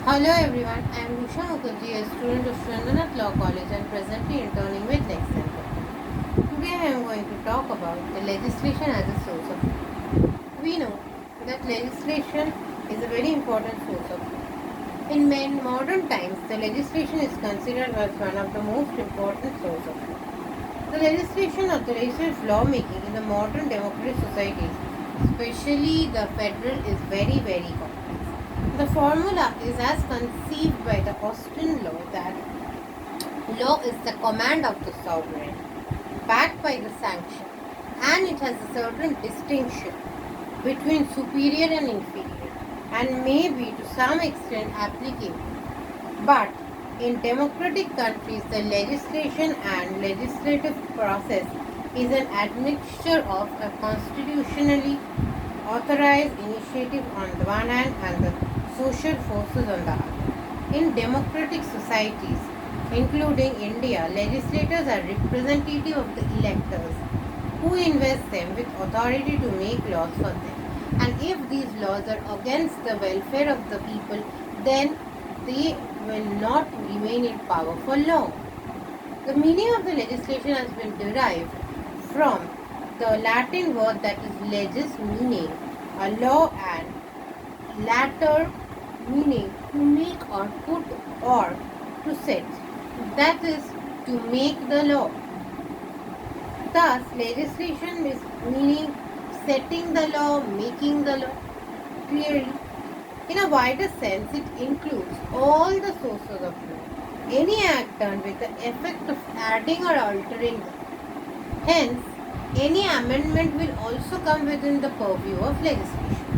Hello everyone, I am Usha Mukherjee, a student of Srinath Law College and presently interning with Lex Center. Today I am going to talk about the legislation as a source of law. We know that legislation is a very important source of law. In modern times, the legislation is considered as one of the most important sources of law. The legislation authorizes lawmaking in the modern democratic societies, especially the federal, is very complex. The formula is as conceived by the Austrian law that law is the command of the sovereign, backed by the sanction, and it has a certain distinction between superior and inferior, and may be to some extent applicable. But in democratic countries, the legislation and legislative process is an admixture of a constitutionally authorized initiative on the one hand and the social forces on the other. In democratic societies, including India, legislators are representative of the electors who invest them with authority to make laws for them. And if these laws are against the welfare of the people, then they will not remain in power for long. The meaning of the legislation has been derived from the Latin word that is legis, meaning a law, and latter, meaning to make or put or to set, that is to make the law. Thus, legislation is meaning setting the law, making the law. Clearly, in a wider sense, it includes all the sources of law, any act done with the effect of adding or altering them. Hence, any amendment will also come within the purview of legislation.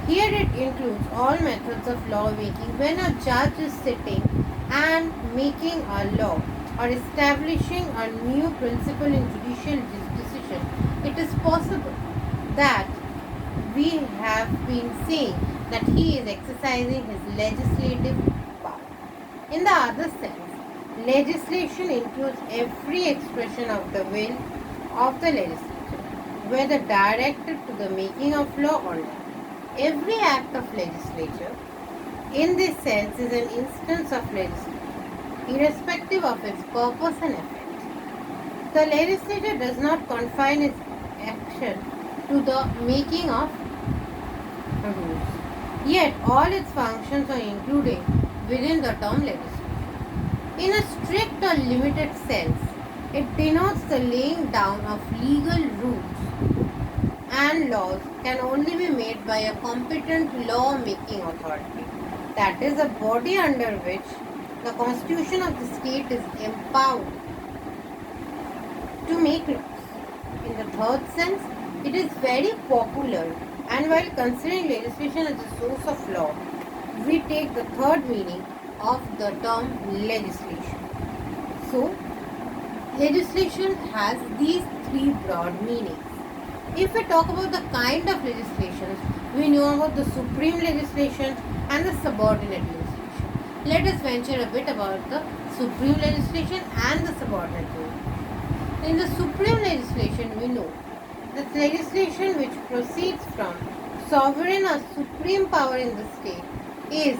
Here it includes all methods of law making when a judge is sitting and making a law or establishing a new principle in judicial decision. It is possible that we have been saying that he is exercising his legislative power. In the other sense, legislation includes every expression of the will of the legislature, whether directed to the making of law or not. Every act of legislature, in this sense, is an instance of legislation, irrespective of its purpose and effect. The legislature does not confine its action to the making of rules. Yet all its functions are included within the term legislation. In a strict or limited sense, it denotes the laying down of legal rules and laws can only be made by a competent law-making authority, that is, a body under which the constitution of the state is empowered to make laws. In the third sense, it is very popular, and while considering legislation as a source of law, we take the third meaning of the term legislation. So, legislation has these three broad meanings. If we talk about the kind of legislation, we know about the supreme legislation and the subordinate legislation. Let us venture a bit about the supreme legislation and the subordinate legislation. In the supreme legislation, we know that legislation which proceeds from sovereign or supreme power in the state is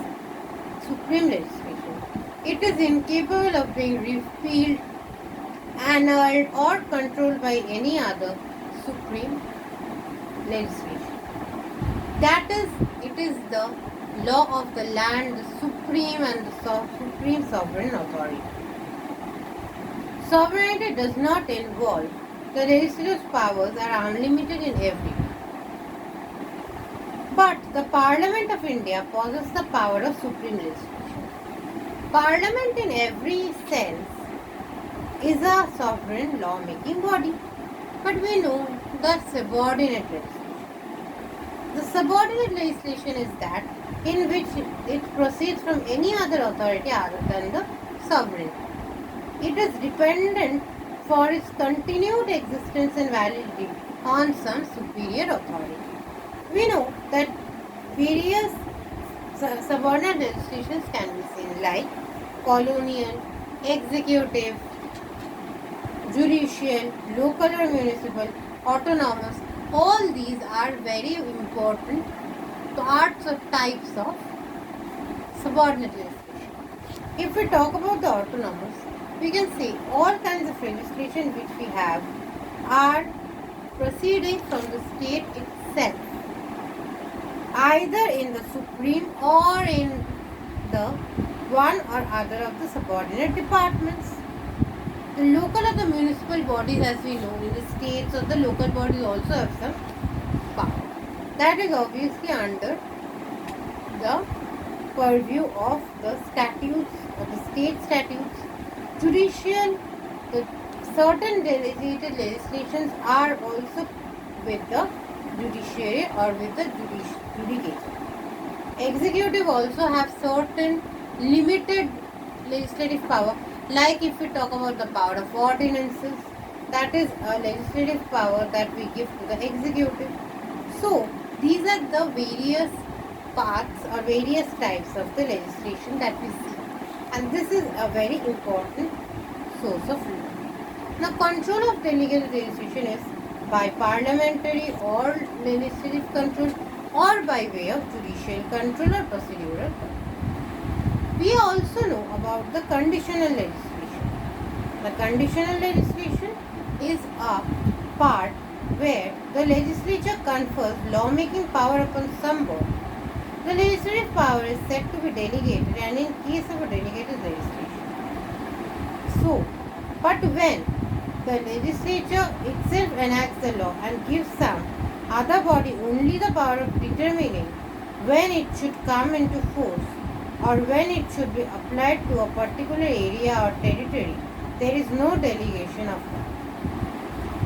supreme legislation. It is incapable of being repealed, annulled, or controlled by any other supreme legislation. That is, it is the law of the land, the supreme and the supreme sovereign authority. Sovereignty does not involve the legislative powers are unlimited in every way. But the Parliament of India possesses the power of supreme legislation. Parliament in every sense is a sovereign law-making body. But we know the subordinate legislation. The subordinate legislation is that in which it proceeds from any other authority other than the sovereign. It is dependent for its continued existence and validity on some superior authority. We know that various subordinate legislations can be seen like colonial, executive, judicial, local or municipal, autonomous. All these are very important parts of types of Subordinate legislation. If we talk about the autonomous, we can say all kinds of legislation which we have are proceeding from the state itself, either in the supreme or in the one or other of the subordinate departments. The local or the municipal bodies, as we know, in the states or the local bodies also have some power. That is obviously under the purview of the statutes or the state statutes. Judicial, the certain delegated legislations are also with the judiciary or with the judicature. Executive also have certain limited legislative power, like if we talk about the power of ordinances, that is a legislative power that we give to the executive. So these are the various parts or various types of the legislation that we see, and this is a very important source of law. Now, control of delegated legislation is by parliamentary or legislative control or by way of judicial control or procedural control. We also know about the conditional legislation. The conditional legislation is a part where the legislature confers lawmaking power upon some body. The legislative power is said to be delegated and in case of a delegated legislation. So, but when the legislature itself enacts the law and gives some other body only the power of determining when it should come into force or when it should be applied to a particular area or territory, there is no delegation of power.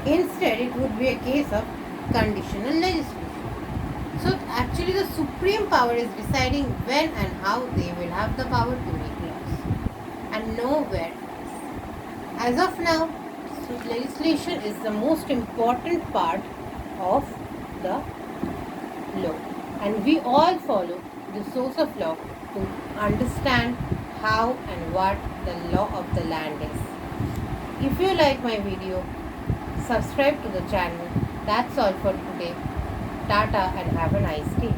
Instead, it would be a case of conditional legislation. So, actually, the supreme power is deciding when and how they will have the power to make laws and nowhere else. As of now, legislation is the most important part of the law, and we all follow the source of law to understand how and what the law of the land is. If you like my video, subscribe to the channel. That's all for today. Tata and have a nice day.